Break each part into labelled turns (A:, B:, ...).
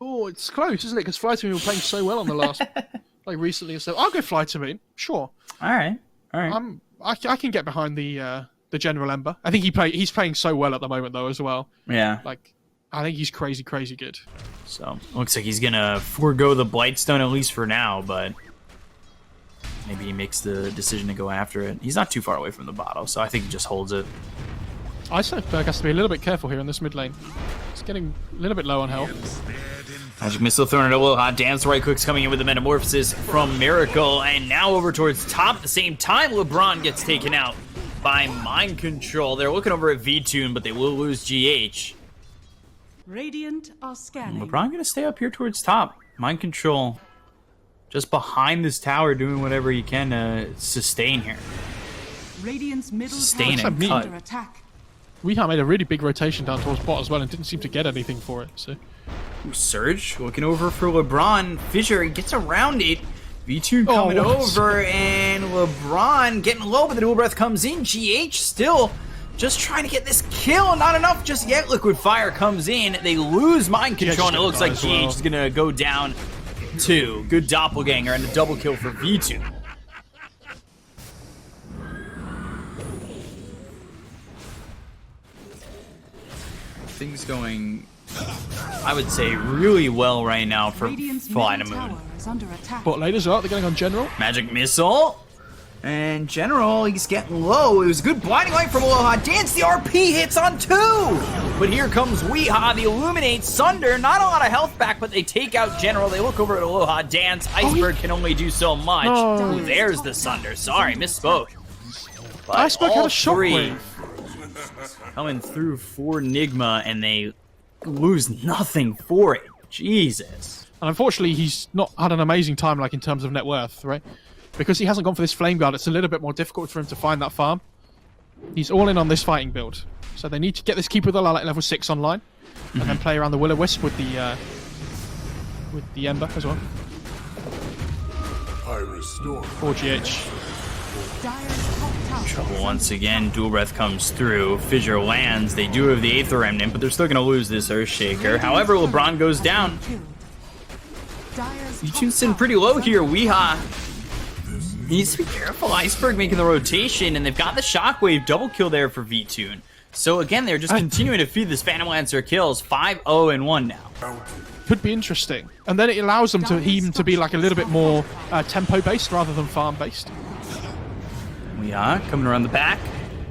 A: Oh, it's close, isn't it? Because FlyToMoon were playing so well on the last, like recently. So I'll go FlyToMoon. Sure.
B: All right.
A: I can get behind the General Ember. I think he's playing so well at the moment though as well.
B: Yeah.
A: Like, I think he's crazy good.
B: So looks like he's gonna forego the Blightstone at least for now, but maybe he makes the decision to go after it. He's not too far away from the bottle, so I think he just holds it.
A: SAPPHIRE has to be a little bit careful here in this mid lane. He's getting a little bit low on health.
B: Magic Missile thrown at a little hot dance. Right clicks coming in with the Metamorphosis from Miracle, and now over towards top at the same time. LeBron gets taken out by Mind Control. They're looking over at VTune, but they will lose GH.
C: Radiant are scanning.
B: LeBron gonna stay up here towards top. Mind Control just behind this tower, doing whatever he can to sustain here.
C: Radiant's middle
B: Sustain
C: tower
B: and
C: is
B: cut.
C: under attack.
A: WeHa made a really big rotation down towards bot as well and didn't seem to get anything for it. So
B: Ooh, Surge looking over for LeBron. Fissure gets around it. V2 coming over, and LeBron getting low, but the dual breath comes in. GH still just trying to get this kill. Not enough just yet. Liquid Fire comes in. They lose Mind Control, and it looks like GH is going to go down too. Good doppelganger and a double kill for V2. Things going, I would say, really well right now for FlyToMoon.
A: bot lane as well. They're going on General.
B: Magic Missile. And General, he's getting low. It was a good blinding light from Aloha Dance. The RP hits on 2. But here comes WeHa. The Illuminate Sunder. Not a lot of health back, but they take out General. They look over at Aloha Dance. Iceberg can only do so much.
A: No.
B: There's the Sunder. Sorry, misspoke. But
A: Iceberg had a
B: three
A: shockwave.
B: coming through for NIGMA, and they lose nothing for it. Jesus.
A: And unfortunately, he's not had an amazing time, like in terms of net worth, right? Because he hasn't gone for this Flame Guard, it's a little bit more difficult for him to find that farm. He's all in on this fighting build. So they need to get this Keep with the Light level 6 online, and then play around the Will-O-Wisp with the Ember as well.
D: I restore.
A: 4GH.
B: Trouble once again. Dual Breath comes through. Fissure lands. They do have the Aether Remnant, but they're still going to lose this Earthshaker. However, LeBron goes down. V2's sitting pretty low here. WeHa needs to be careful. Iceberg making the rotation, and they've got the Shockwave double kill there for V2. So again, they're just continuing to feed this Phantom Lancer kills. 5-0-1 now.
A: Could be interesting. And then it allows them to even to be like a little bit more tempo-based rather than farm-based.
B: WeHa coming around the back.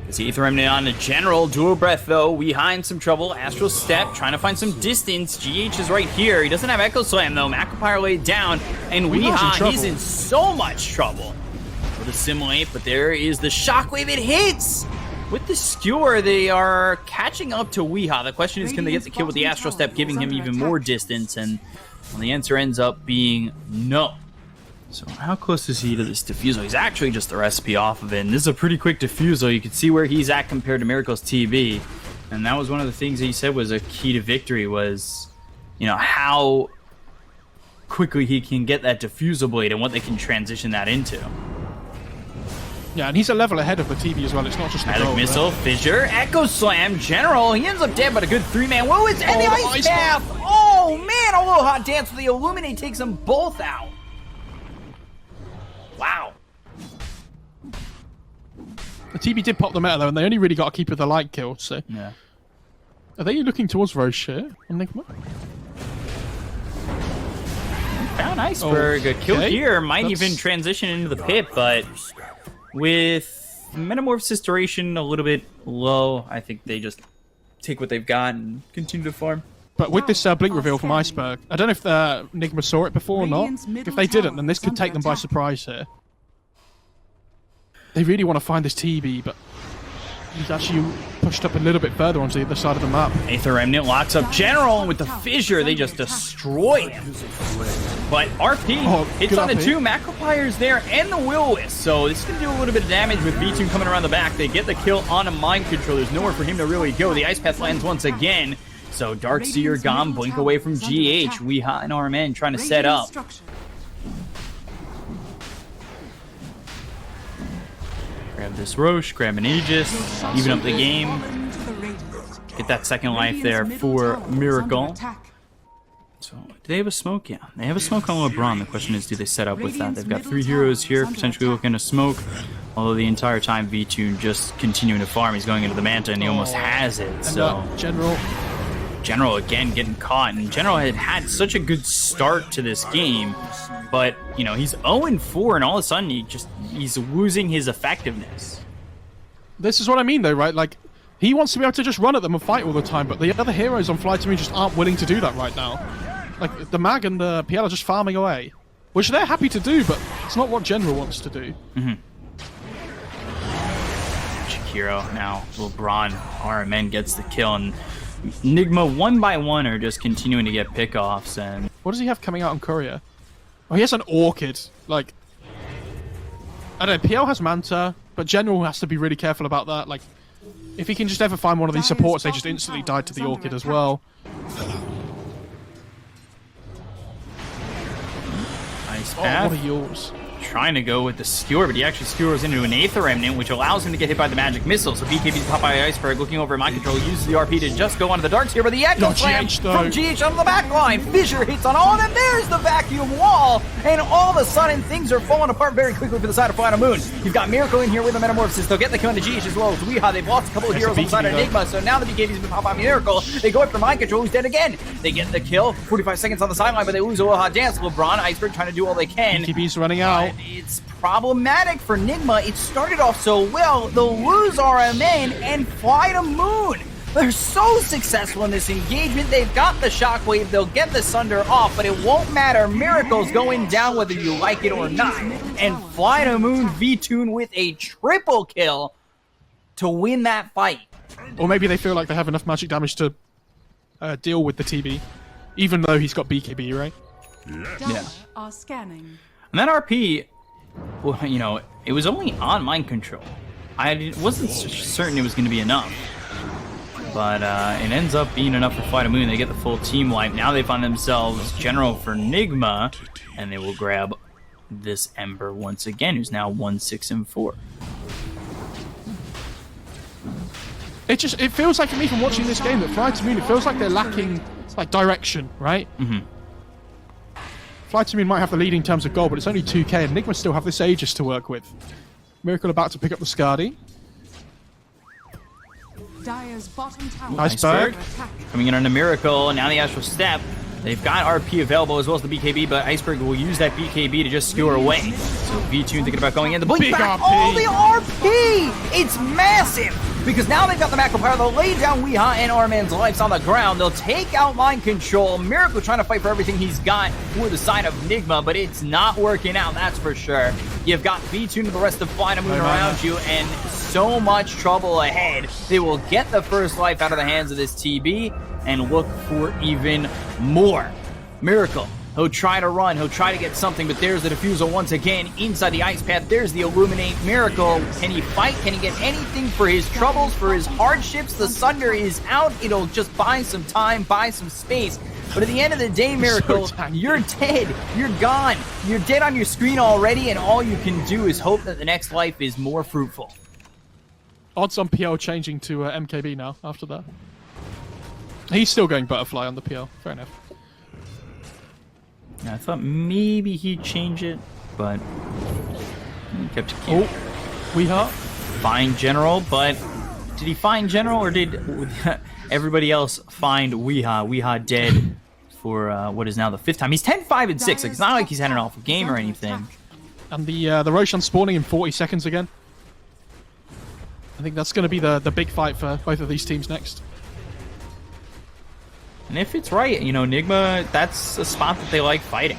B: It's the Aether Remnant on the General. Dual Breath, though. WeHa in some trouble. Astral Step, trying to find some distance. GH is right here. He doesn't have Echo Slam, though. Macropyre laid down. And WeHa, he's in so much trouble. With Assimilate, but there is the Shockwave. It hits! With the Skewer, they are catching up to WeHa. The question is, can they get the kill with the Astral Step, giving him even more distance? And well, the answer ends up being no. So how close is he to this Diffusal? He's actually just the recipe off of it. And this is a pretty quick Diffusal. You can see where he's at compared to Miracle's TB. And that was one of the things that he said was a key to victory was, you know, how quickly he can get that Diffusal Blade and what they can transition that into.
A: Yeah, and he's a level ahead of the TB as well. It's not just the
B: Magic
A: gold,
B: Missile, Fissure, Echo Slam, General. He ends up dead, but a good 3-man. Whoa, it's and the Ice Path! Oh, man, Aloha Dance with the Illuminate takes them both out. Wow.
A: The TB did pop them out though, and they only really got a Keep with the Light kill, so...
B: Yeah.
A: Are they looking towards Roche here on NIGMA?
B: Found Iceberg. A kill here. Might
A: That's...
B: even transition into the pit, but with Metamorphosis duration a little bit low, I think they just take what they've got and continue to farm.
A: But with this Blink reveal from Iceberg, I don't know if NIGMA saw it before or not. If they didn't, then this could take them by surprise here. They really want to find this TB, but he's actually pushed up a little bit further onto the other side of the map.
B: Aether Remnant locks up General, and with the Fissure, they just destroy him. But RP hits on the 2 Macropyres there and the Will-O-Wisp. So this is going to do a little bit of damage with V2 coming around the back. They get the kill on a Mind Control. There's nowhere for him to really go. The Ice Path lands once again. So Darkseer gone, blink away from GH. WeHa and RMN trying to set up. Grab this Roche, grab an Aegis, even up the game. Get that second life there for Miracle. So, do they have a smoke? Yeah, they have a smoke on LeBron. The question is, do they set up with that? They've got 3 heroes here, potentially looking to smoke. Although the entire time, VTune just continuing to farm. He's going into the Manta, and he almost has it. So, General again getting caught, and General had such a good start to this game, but you know he's 0-4, and all of a sudden he's losing his effectiveness.
A: This is what I mean, though, right? Like, he wants to be able to just run at them and fight all the time, but the other heroes on FlyToMoon just aren't willing to do that right now. Like, the Mag and the PL are just farming away, which they're happy to do, but it's not what General wants to do.
B: Shakiro now, LeBron, RMN gets the kill, and NIGMA one by one are just continuing to get pickoffs. And
A: what does he have coming out on Courier? Oh, he has an Orchid. Like, I don't know, PL has Manta, but General has to be really careful about that. Like, if he can just ever find one of these supports, they just instantly died to the Orchid as well.
B: Nice
A: Oh,
B: path.
A: what are yours?
B: Trying to go with the skewer, but he actually skewers into an Aether Remnant, which allows him to get hit by the magic missile. So BKB's Popeye Iceberg looking over at mind control, uses the RP to just go onto the darts here, but the Echo Slam from GH on the back line. Fissure hits on all, and there's the vacuum wall, and all of a sudden things are falling apart very quickly for the side of FlyToMoon. You've got Miracle in here with the Metamorphosis. They'll get the kill into GH as well as Weeha. They've lost a couple of heroes on the side of NIGMA, so now the BKB's been Popeye Miracle. They go after mind control, who's dead again. They get the kill, 45 seconds on the sideline, but they lose a Weeha dance. LeBron, Iceberg trying to do all they can.
A: BKB's running out.
B: It's problematic for NIGMA. It started off so well. They'll lose RMN and FlyToMoon. They're so successful in this engagement. They've got the Shockwave. They'll get the Sunder off, but it won't matter. Miracle's going down whether you like it or not. And FlyToMoon VTune with a triple kill to win that fight.
A: Or maybe they feel like they have enough magic damage to deal with the TB, even though he's got BKB, right?
B: Yeah.
C: Are scanning.
B: And that RP, well, you know, it was only on mind control. I wasn't certain it was going to be enough. But it ends up being enough for FlyToMoon. They get the full team wipe. Now they find themselves General for NIGMA, and they will grab this Ember once again, who's now 1-6-4.
A: It feels like to me from watching this game that FlyToMoon, it feels like they're lacking like direction, right? FlyToMoon might have the lead in terms of goal, but it's only 2k, and NIGMA still have this Aegis to work with. Miracle about to pick up the Skadi.
C: Dire's bottom tower.
A: Iceberg.
B: Coming in on a Miracle, and now the Astral Step. They've got RP available as well as the BKB, but Iceberg will use that BKB to just skewer away. So VTune thinking about going in. The blink
A: Big
B: back,
A: RP.
B: oh, the RP! It's massive! Because now they've got the Macro Power. They'll lay down Weeha and Arman's lives on the ground. They'll take out mind control. Miracle trying to fight for everything he's got for the side of NIGMA, but it's not working out, that's for sure. You've got VTune and the rest of FlyToMoon around you, and so much trouble ahead. They will get the first life out of the hands of this TB and look for even more. Miracle, he'll try to run, he'll try to get something, but there's the Diffusal once again inside the Ice Path. There's the Illuminate. Miracle, can he fight? Can he get anything for his troubles, for his hardships? The Sunder is out. It'll just buy some time, buy some space. But at the end of the day, Miracle, you're dead. You're gone. You're dead on your screen already, and all you can do is hope that the next life is more fruitful.
A: Odds on PL changing to MKB now after that. He's still going Butterfly on the PL. Fair enough.
B: Yeah, I thought maybe he'd change it, but he kept it cute.
A: Oh, Weeha.
B: Find General, but did he find General, or did everybody else find Weeha? Weeha dead for what is now the 5th time. He's 10-5-6. Like, it's not like he's had an awful game or anything.
A: And the Roshan spawning in 40 seconds again. I think that's going to be the big fight for both of these teams next.
B: And if it's right, you know, NIGMA, that's a spot that they like fighting.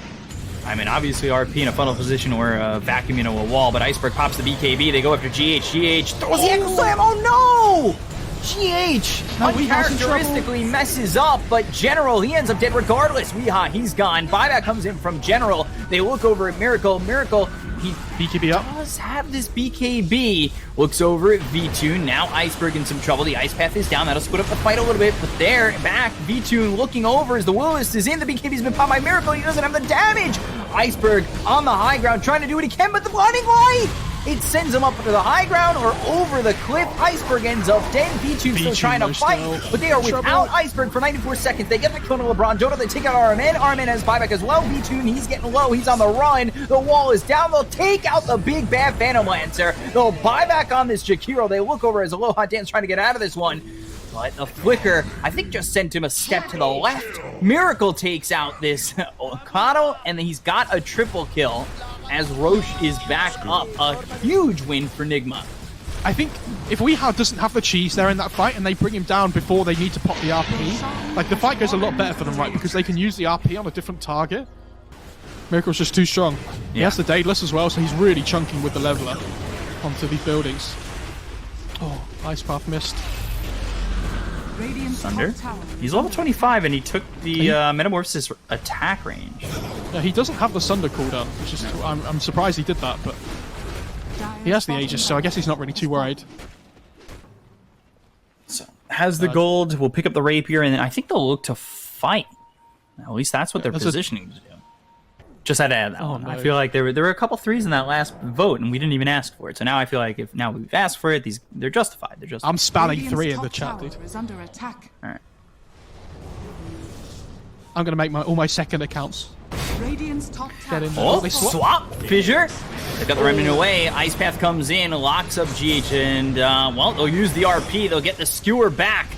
B: I mean, obviously RP in a funnel position or vacuum into a wall, but Iceberg pops the BKB. They go after GH. GH throws the Echo Slam. Oh no! GH uncharacteristically messes up, but General, he ends up dead regardless. Weeha, he's gone. Buyback comes in from General. They look over at Miracle. Miracle, he
A: BKB up.
B: does have this BKB. Looks over at VTune. Now Iceberg in some trouble. The Ice Path is down. That'll split up the fight a little bit, but there, back, VTune looking over as the Will-O-Wisp is in. The BKB's been popped by Miracle. He doesn't have the damage. Iceberg on the high ground trying to do what he can, but the blinding light! It sends him up to the high ground or over the cliff. Iceberg ends up dead. Bkop still trying to fight, but they are without Iceberg for 94 seconds. They get the kill to LeBron Dota. They take out RMN. RMN has buyback as well. Bkop, he's getting low. He's on the run. The wall is down. They'll take out the big bad Phantom Lancer. They'll buy back on this Jakiro. They look over as Aloha Dance trying to get out of this one. But the flicker, I think, just sent him a step to the left. Miracle takes out this Okado, and he's got a triple kill as Roche is back up. A huge win for NIGMA.
A: I think if doesn't have the cheese there in that fight and they bring him down before they need to pop the RP, like the fight goes a lot better for them, right? Because they can use the RP on a different target. Miracle's just too strong. He has the Daedalus as well, so he's really chunking with the leveler onto these buildings. Oh, Ice Path missed.
B: Thunder. He's level 25 and he took the Metamorphosis attack range.
A: Yeah, he doesn't have the Sunder cooldown, which is I'm surprised he did that, but he has the Aegis, so I guess he's not really too worried.
B: So has the gold, we'll pick up the rapier, and then I think they'll look to fight. At least that's what they're positioning to do. Just had to add that one. No. I feel like there were a couple threes in that last vote, and we didn't even ask for it. So now I feel like if now we've asked for it, they're justified. They're justified.
A: I'm spamming 3 in the chat, dude.
C: Under attack.
B: All right.
A: I'm gonna make all my second accounts.
C: Radiant's top tower.
A: Get in there.
B: Oh,
A: They
B: swap Fissure. They got the remnant away. Ice Path comes in, locks up GH, and well, they'll use the RP. They'll get the skewer back.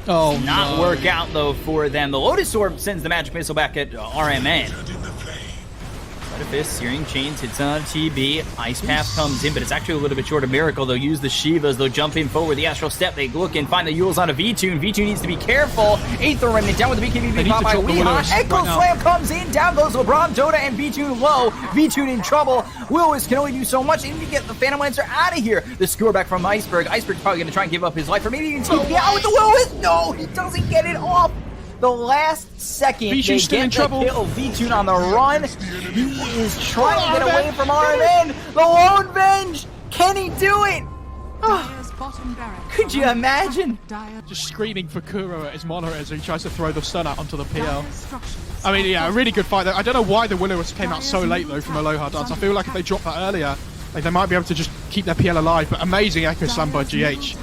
A: Oh,
B: Not work out though for them. The Lotus Orb sends the magic missile back at RMN. Fist, Searing Chains hits on TB. Ice Path comes in, but it's actually a little bit short of Miracle. They'll use the Shivas. They'll jump in forward. The Astral Step. They look and find the Yules on a V-Tune. V-Tune needs to be careful. Aether Remnant down with the BKB pop by Weeha. Echo Slam comes in. Down goes LeBron, Dota, and V-Tune low. V-Tune in trouble. Willis can only do so much. They need to get the Phantom Lancer out of here. The skewer back from Iceberg. Iceberg's probably going to try and give up his life, or maybe even TP out with the Willis. No, he doesn't get it off. The last second, they get the kill. V-Tune on the run. He is trying to get away from RMN. The Lone Venge. Can he do it? Could you imagine?
A: Just screaming for Kuro at his monitor as he tries to throw the stun out onto the PL. I mean, yeah, a really good fight there. I don't know why the Will-O-Wisp came out so late, though, from Aloha Dance. I feel like if they dropped that earlier, like, they might be able to just keep their PL alive. But amazing Echo Slam by GH.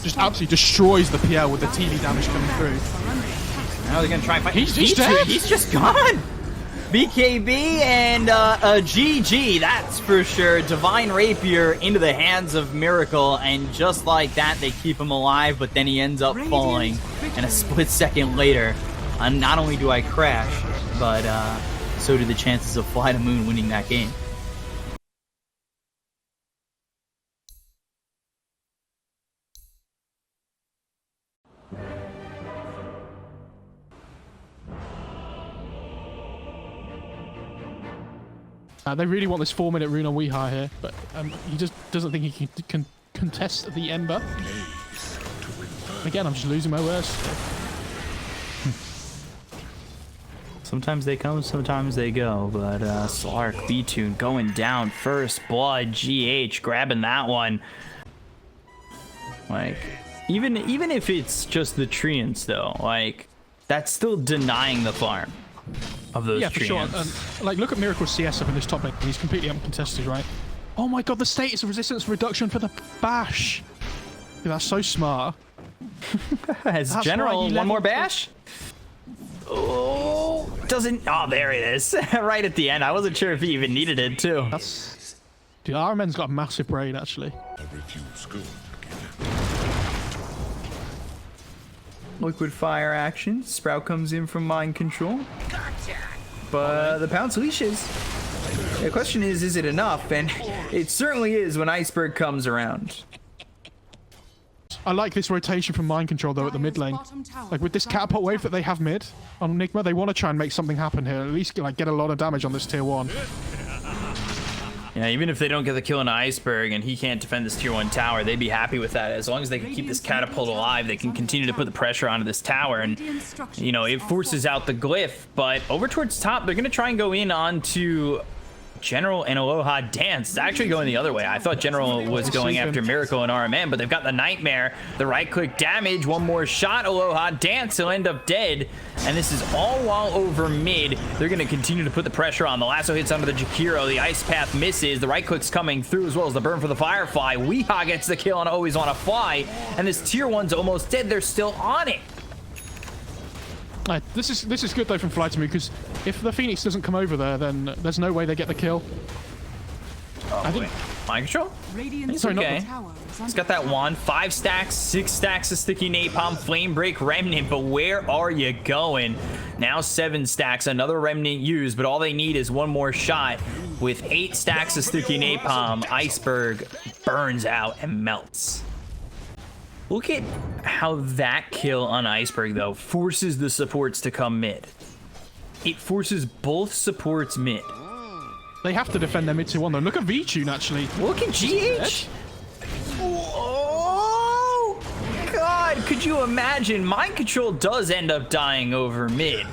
A: Just absolutely destroys the PL with the TV damage coming through.
B: Now they're going to try and fight.
A: He's just dead.
B: He's just gone. BKB and GG, that's for sure. Divine Rapier into the hands of Miracle, and just like that, they keep him alive, but then he ends up falling. And a split second later, not only do I crash, but so do the chances of FlyToMoon winning that game.
A: They really want this 4-minute rune on Weeha here, but he just doesn't think he can contest the Ember. Again, I'm just losing my words.
B: Sometimes they come, sometimes they go, but Slark, B-Tune going down first blood, GH grabbing that one. Like, even if it's just the Treants though, like, that's still denying the farm of those
A: for sure. Like, look at Miracle's CS up in this top lane. He's completely uncontested, right? Oh my god, the status of resistance reduction for the bash. Dude, that's so smart.
B: As that's General, one more bash? Oh, doesn't... Oh, there it is. Right at the end. I wasn't sure if he even needed it, too.
A: That's... Dude, RMN's got a massive brain, actually.
B: Liquid Fire action. Sprout comes in from Mind Control. But the Pounce leashes. The question is it enough? And it certainly is when Iceberg comes around.
A: I like this rotation from Mind Control, though, at the mid lane. Like, with this catapult wave that they have mid on NIGMA, they want to try and make something happen here. At least, like, get a lot of damage on this tier 1.
B: Yeah, even if they don't get the kill on Iceberg and he can't defend this tier 1 tower, they'd be happy with that. As long as they can keep this catapult alive, they can continue to put the pressure onto this tower. And, you know, it forces out the glyph. But over towards top, they're going to try and go in onto General and Aloha Dance. It's actually going the other way. I thought General was going after Miracle and RMN, but they've got the Nightmare, the right-click damage, one more shot. Aloha Dance, he'll end up dead. And this is all while over mid. They're going to continue to put the pressure on. The lasso hits under the Jakiro. The Ice Path misses. The right-click's coming through as well as the burn for the Firefly. Weehaw gets the kill on Always Wanna Fly. And this tier 1's almost dead. They're still on it.
A: Right, this is good though from FlyToMoon, because if the Phoenix doesn't come over there, then there's no way they get the kill.
B: Oh,
A: I think.
B: wait. Mind control?
C: Radiant's
A: Sorry, not
B: okay.
C: tower is
B: It's got that wand. 5 stacks, 6 stacks of sticky napalm, flame break, remnant. But where are you going? Now 7 stacks, another remnant used, but all they need is one more shot. With 8 stacks of sticky napalm, Iceberg burns out and melts. Look at how that kill on Iceberg, though, forces the supports to come mid. It forces both supports mid.
A: They have to defend their mid 2-1 though. Look at V-Tune actually.
B: Look at GH. Oh, God. Could you imagine? Mind Control does end up dying over mid.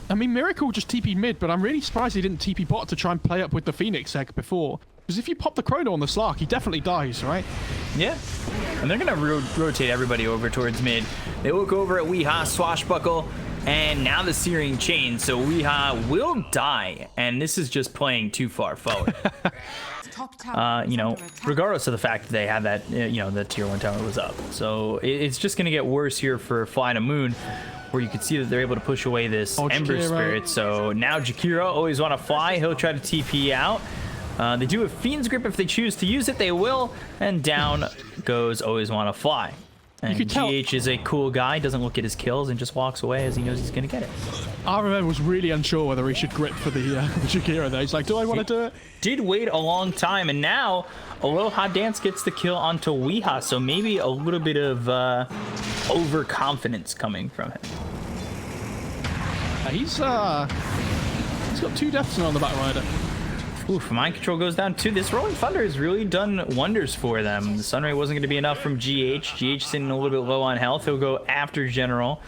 A: I mean, Miracle just TP'd mid, but I'm really surprised he didn't TP bot to try and play up with the Phoenix egg before. Because if you pop the Chrono on the Slark, he definitely dies, right?
B: Yeah. And they're going to rotate everybody over towards mid. They look over at Weehaw, swashbuckle, and now the Searing Chain. So Weehaw will die, and this is just playing too far forward.
C: top tower is
B: You know,
C: under attack.
B: regardless of the fact that they had that, you know, the tier 1 tower was up. So it's just going to get worse here for FlyToMoon, where you can see that they're able to push away this Ember
A: Jakiro.
B: Spirit. So now Jakiro Always Wanna Fly. He'll try to TP out. They do have Fiend's Grip. If they choose to use it, they will. And down goes Always Wanna Fly. And
A: could tell-
B: GH is a cool guy, doesn't look at his kills, and just walks away as he knows he's going to get it.
A: RMN was really unsure whether he should grip for the Jakiro there. He's like, do I want to do it?
B: Did wait a long time, and now Aloha Dance gets the kill onto Weehaw, so maybe a little bit of overconfidence coming from him.
A: He's got 2 deaths now on the back rider.
B: Oof, Mind Control goes down too. This Rolling Thunder has really done wonders for them. The Sunray wasn't going to be enough from GH. GH sitting a little bit low on health. He'll go after General.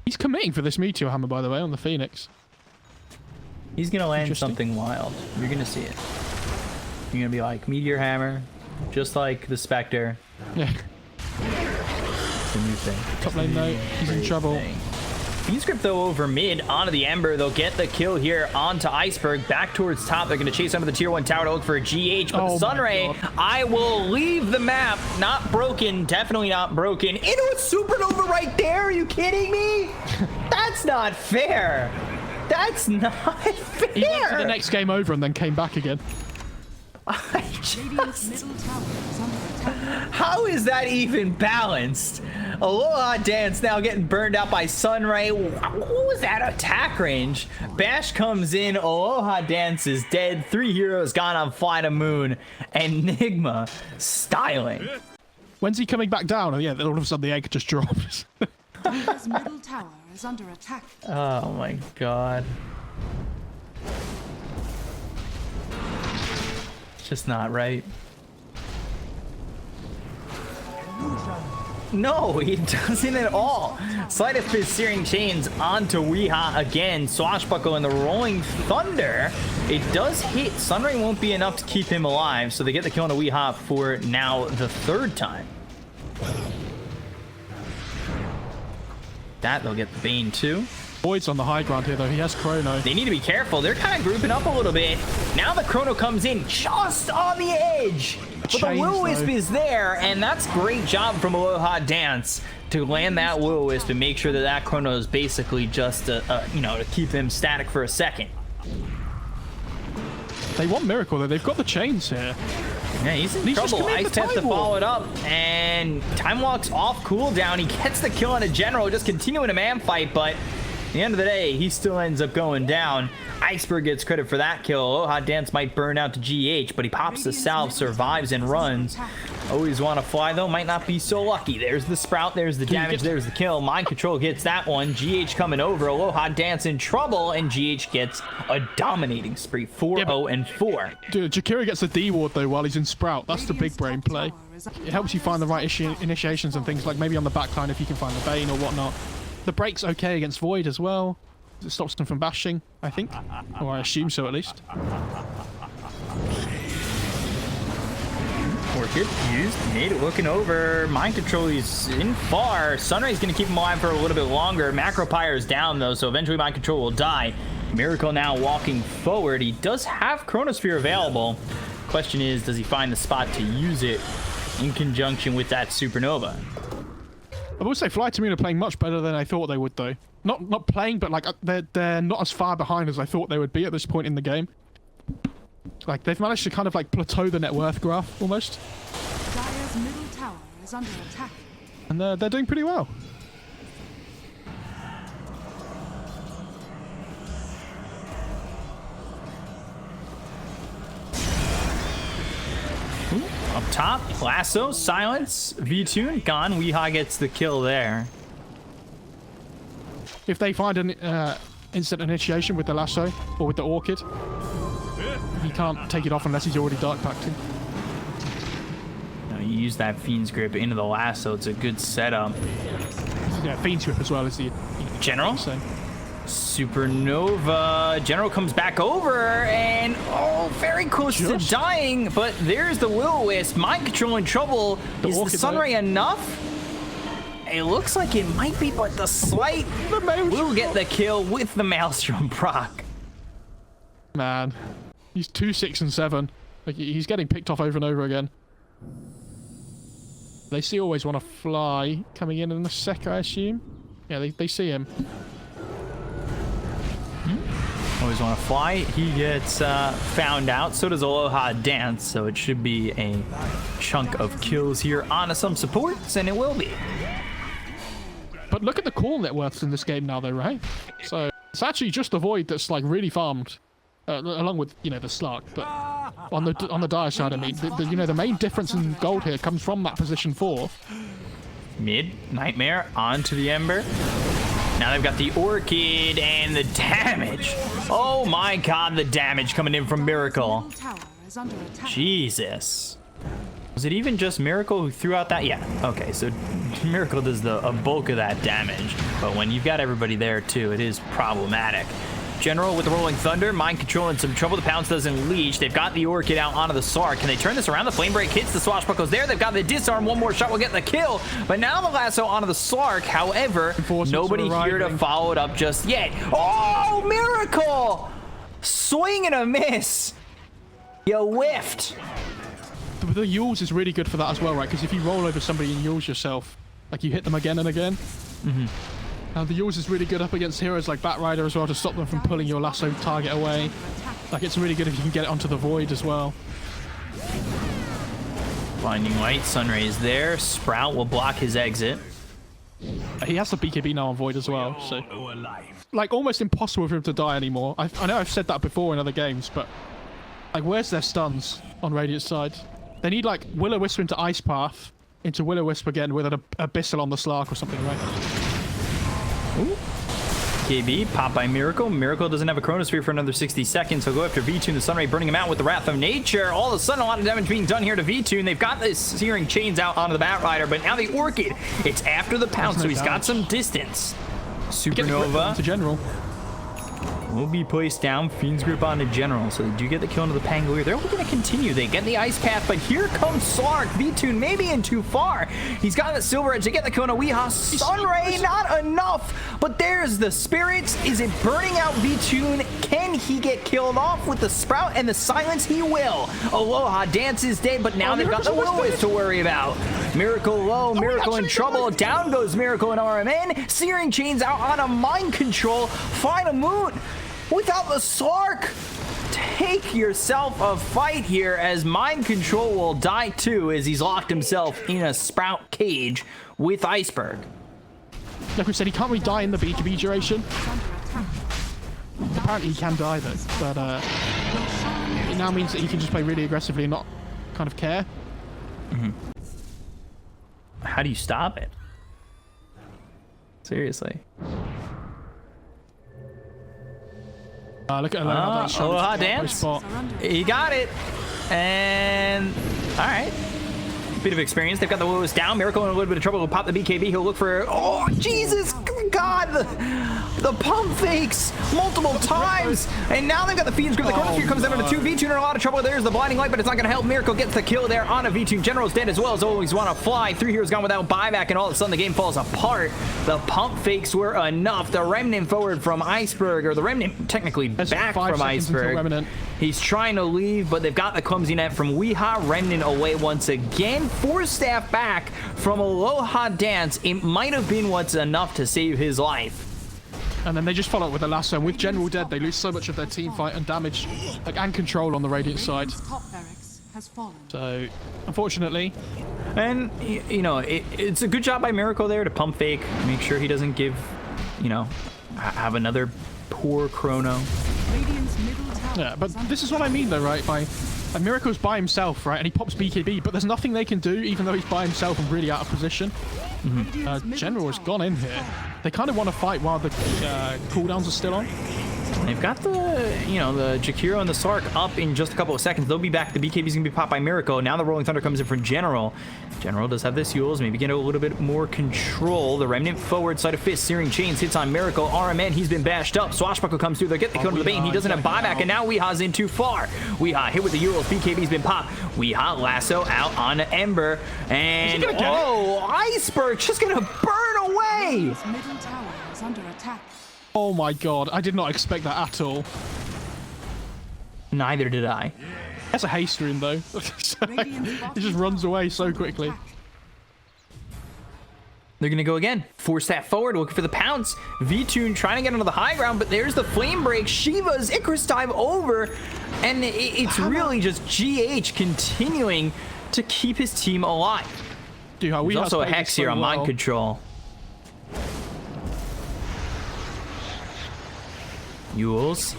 A: He's committing for this Meteor Hammer, by the way, on the Phoenix.
B: He's going to land
A: Interesting.
B: something wild. You're going to see it. You're going to be like, Meteor Hammer, just like the Spectre.
A: Yeah.
B: It's a new thing.
A: Top lane though, he's in trouble.
B: Fiend's Grip though over mid onto the Ember. They'll get the kill here onto Iceberg. Back towards top. They're going to chase under the tier 1 tower to look for a GH. But
A: Oh
B: the
A: my
B: Sunray,
A: God.
B: I will leave the map. Not broken. Definitely not broken. Into a supernova right there. Are you kidding me? That's not fair. That's not fair.
A: He went to the next game over and then came back again.
C: Radiant's middle tower is under attack.
B: How is that even balanced? Aloha Dance now getting burned out by Sunray. What was that attack range? Bash comes in. Aloha Dance is dead. 3 heroes gone on FlyToMoon. And NIGMA styling.
A: When's he coming back down? And yeah, then all of a sudden the egg just drops.
C: Dire's middle tower is under attack.
B: Oh my god. It's just not right. No, he doesn't at all. Sleight of Fist Searing Chains onto Weehaw again. Swashbuckle and the Rolling Thunder. It does hit. Sunray won't be enough to keep him alive, so they get the kill on Weehaw for now the 3rd time. That they'll get the Bane too.
A: Void's on the high ground here though, he has Chrono.
B: They need to be careful. They're kind of grouping up a little bit. Now the Chrono comes in just on the edge. But the
A: Chains,
B: Will-O-Wisp
A: though.
B: is there, and that's great job from Aloha Dance to land that Will-O-Wisp and make sure that that Chrono is basically just, you know, to keep him static for a second.
A: They want Miracle though, they've got the chains here.
B: Yeah, he's in
A: He's just
B: trouble.
A: committed
B: Ice
A: the
B: Path to
A: Time Walk.
B: follow it up, and Time Walk's off cooldown. He gets the kill on a General, just continuing a man fight, but at the end of the day, he still ends up going down. Iceberg gets credit for that kill. Aloha Dance might burn out to GH, but he pops the salve, survives, and runs. Always Wanna Fly, though, might not be so lucky. There's the Sprout, there's the damage, there's the kill. Mind Control gets that one. GH coming over. Aloha Dance in trouble, and GH gets a dominating spree. 4-0-4.
A: Dude, Jakiro gets the D ward though while he's in Sprout. That's the big brain play. It helps you find the right initiations and things, like maybe on the backline if you can find the Bane or whatnot. The break's okay against Void as well. It stops them from bashing, I think. Or I assume so, at least.
B: Orchid used, mid, looking over. Mind control, he's in far. Sunray's gonna keep him alive for a little bit longer. MacroPyre is down though, so eventually mind control will die. Miracle now walking forward. He does have Chronosphere available. Question is, does he find the spot to use it in conjunction with that Supernova?
A: I will say FlyToMoon are playing much better than I thought they would, though. Not playing, but like they're not as far behind as I thought they would be at this point in the game. Like they've managed to kind of like plateau the net worth graph almost.
C: Dire's middle tower is under attack.
A: And they're doing pretty well.
B: Up top, Lasso, Silence, V-Tune, gone. Weehaw gets the kill there.
A: If they find an instant initiation with the Lasso or with the Orchid, he can't take it off unless he's already Dark Pacting.
B: You use that Fiend's Grip into the Lasso. It's a good setup.
A: Yeah, Fiend's Grip as well as the
B: General?
A: Same.
B: Supernova. General comes back over and very close to dying, but there's the Will-O-Wisp. Mind control in trouble. Is the Sunray enough? It looks like it might be, but the Slight will get the kill with the Maelstrom proc.
A: Man, he's 2, 6, and 7. Like he's getting picked off over and over again. They always want to fly coming in a sec, I assume. Yeah, they see him.
B: Always want to fly. He gets found out. So does Aloha Dance. So it should be a chunk of kills here on some supports, and it will be.
A: But look at the call net worths in this game now, though, right? So it's actually just the Void that's like really farmed, along with the Slark. But on the dire side, I mean, the main difference in gold here comes from that position 4.
B: Mid Nightmare onto the Ember. Now they've got the Orchid and the damage. Oh my god, the damage coming in from Miracle. Jesus. Was it even just Miracle who threw out that? Yeah, okay, so Miracle does a bulk of that damage. But when you've got everybody there too, it is problematic. General with the Rolling Thunder, Mind Control in some trouble. The Pounce doesn't leech. They've got the Orchid out onto the Slark. Can they turn this around? The Flame Break hits the Swashbuckles there. They've got the Disarm. One more shot will get the kill. But now the Lasso onto the Slark. However, nobody here to follow it up just yet. Oh, Miracle! Swing and a miss. You whiffed.
A: The Yules is really good for that as well, right? Because if you roll over somebody and Yules yourself, like you hit them again and again. The Yules is really good up against heroes like Batrider as well to stop them from pulling your Lasso target away. Like it's really good if you can get it onto the Void as well.
B: Blinding Light, Sunray is there. Sprout will block his exit.
A: He has the BKB now on Void as well, so like almost impossible for him to die anymore. I know I've said that before in other games, but like where's their stuns on Radiant's side? They need like Will-O-Wisp into Ice Path, into Will-O-Wisp again with an Abyssal on the Slark or something, right? Ooh.
B: KB, pop by Miracle. Miracle doesn't have a Chronosphere for another 60 seconds. He'll go after V-Tune, the Sunray, burning him out with the Wrath of Nature. All of a sudden, a lot of damage being done here to V-Tune. They've got this Searing Chains out onto the Batrider, but now the Orchid, it's after the Pounce, so he's got some distance. Supernova
A: to General
B: will be placed down. Fiend's Grip onto General, so they do get the kill into the Pangolier. They're going to continue. They get the Ice Path, but here comes Slark. V-Tune maybe in too far. He's got the Silver Edge to get the kill into Weehaw. Sunray, not enough, but there's the Spirits. Is it burning out V-Tune? Can he get killed off with the Sprout and the Silence? He will. Aloha Dance is dead, but now they've got the Will-O-Wisp to worry about. Miracle low, Miracle in trouble. Down goes Miracle and RMN. Searing Chains out on a Mind Control. FlyToMoon without the Slark. Take yourself a fight here as Mind Control will die too as he's locked himself in a Sprout cage with Iceberg.
A: Like we said, he can't really die in the BKB duration. Apparently he can die though, but it now means that he can just play really aggressively and not kind of care.
B: How do you stop it? Seriously.
A: Look at Aloha
B: Dance. He got it. And all right. Bit of experience. They've got the Will-O-Wisp down. Miracle in a little bit of trouble. Will pop the BKB. He'll look for... Oh, Jesus God. The pump fakes multiple times, and now they've got the Fiend's Grip. The Chronosphere comes down to 2. V-Tune in a lot of trouble. There's the Blinding Light, but it's not going to help. Miracle gets the kill there on a V-Tune. General's dead as well as always want to fly. 3 heroes gone without buyback, and all of a sudden the game falls apart. The pump fakes were enough. The Remnant forward from Iceberg, or the Remnant technically back from Iceberg. He's trying to leave, but they've got the clumsy net from Weeha. Remnant away once again. 4 staff back from Aloha Dance. It might have been what's enough to save his life.
A: And then they just follow it with a lasso. And with General dead, they lose so much of their team fight and damage, like, and control on the Radiant side.
C: Top barracks has fallen.
A: So, unfortunately.
B: And, you know, it's a good job by Miracle there to pump fake, make sure he doesn't give, you know, have another poor chrono.
C: Radiant's middle tower.
A: Yeah, but this is what I mean, though, right? Like Miracle's by himself, right? And he pops BKB, but there's nothing they can do, even though he's by himself and really out of position. General has gone in here. They kind of want to fight while the cooldowns are still on.
B: They've got the, you know, the Jakiro and the Sark up in just a couple of seconds. They'll be back. The BKB's going to be popped by Miracle. Now the Rolling Thunder comes in from General. General does have this Yules. Maybe get a little bit more control. The Remnant forward side of Fist. Searing Chains hits on Miracle. RMN, he's been bashed up. Swashbuckle comes through. They get the kill to the Bane. He doesn't have buyback, and now Weeha's in too far. Weeha hit with the Yules. BKB's been popped. Weeha lasso out on Ember. And, oh, Iceberg just going to burn away.
C: Radiant's middle tower is under attack.
A: Oh my god, I did not expect that at all.
B: Neither did I.
A: That's a haste rune, though. He just runs away so quickly.
B: They're going to go again. 4 step forward, looking for the pounce. V-Tune trying to get onto the high ground, but there's the flame break. Shiva's Icarus dive over, and it's really just GH continuing to keep his team alive.
A: Dude,
B: There's also a Hex here on mind control. Yules.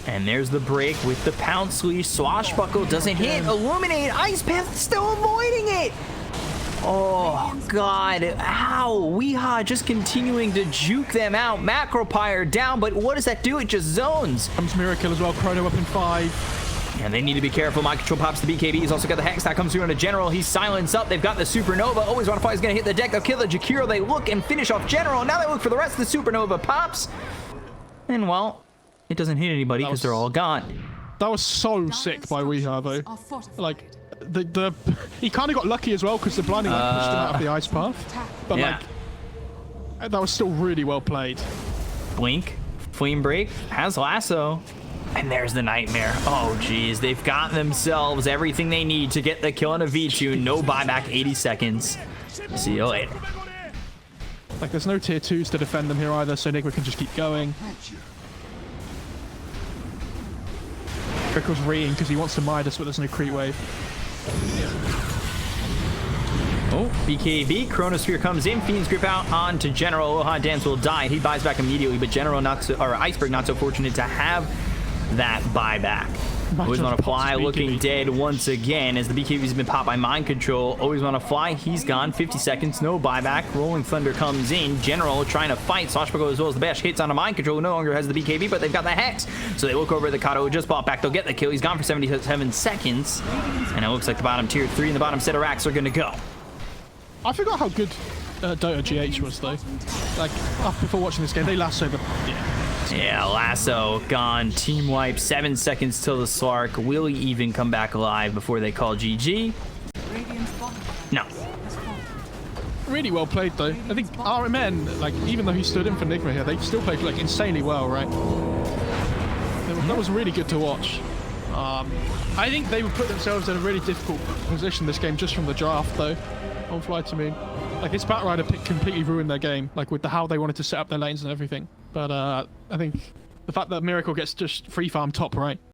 B: And there's the break with the pounce leash. Swashbuckle doesn't hit. Illuminate. Ice Path still avoiding it. Oh, God. How? Weeha just continuing to juke them out. Macropyre down, but what does that do? It just zones.
A: Comes Miracle as well. Chrono up in 5.
B: And they need to be careful. Mind control pops the BKB. He's also got the Hex that comes through on a General. He's silenced up. They've got the Supernova. Always want to fight. He's going to hit the deck. They'll kill the Jakiro. They look and finish off General. Now they look for the rest of the Supernova pops. And, well, it doesn't hit anybody because they're all gone.
A: That was so sick by Weeha, though. Like, he kind of got lucky as well because the blinding light pushed him out of the ice path. But,
B: yeah.
A: like, that was still really well played.
B: Blink, Flame Break, has lasso. And there's the Nightmare. Oh, geez. They've got themselves everything they need to get the kill on a V-Tune. No buyback, 80 seconds. See you later.
A: Like, there's no tier 2s to defend them here either, so NIGMA can just keep going. Miracle's reeing because he wants to Midas, but there's no creep wave.
B: Oh, BKB, Chronosphere comes in, Fiend's Grip out onto General. Aloha Dance will die. He buys back immediately, but General Iceberg not so fortunate to have that buyback. Always want to fly, looking dead once again as the BKB's been popped by mind control. Always want to fly, he's gone. 50 seconds, no buyback. Rolling Thunder comes in. General trying to fight. Swashbuckle as well as the bash hits on a mind control. No longer has the BKB, but they've got the Hex. So they look over at the Kato who just bought back. They'll get the kill. He's gone for 77 seconds. And it looks like the bottom tier 3 and the bottom set of racks are going to go.
A: I forgot how good Dota GH was, though. Like, before watching this game, they lassoed the...
B: Yeah, lasso gone. Team wipe. 7 seconds till the Slark. Will he even come back alive before they call GG? No.
A: Really well played, though. I think RMN, like, even though he stood in for NIGMA here, they still played, like, insanely well, right? That was really good to watch. I think they would put themselves in a really difficult position this game just from the draft, though, on FlyToMoon. Like, this Batrider pick completely ruined their game, like, with how they wanted to set up their lanes and everything. But I think the fact that Miracle gets just free farm top right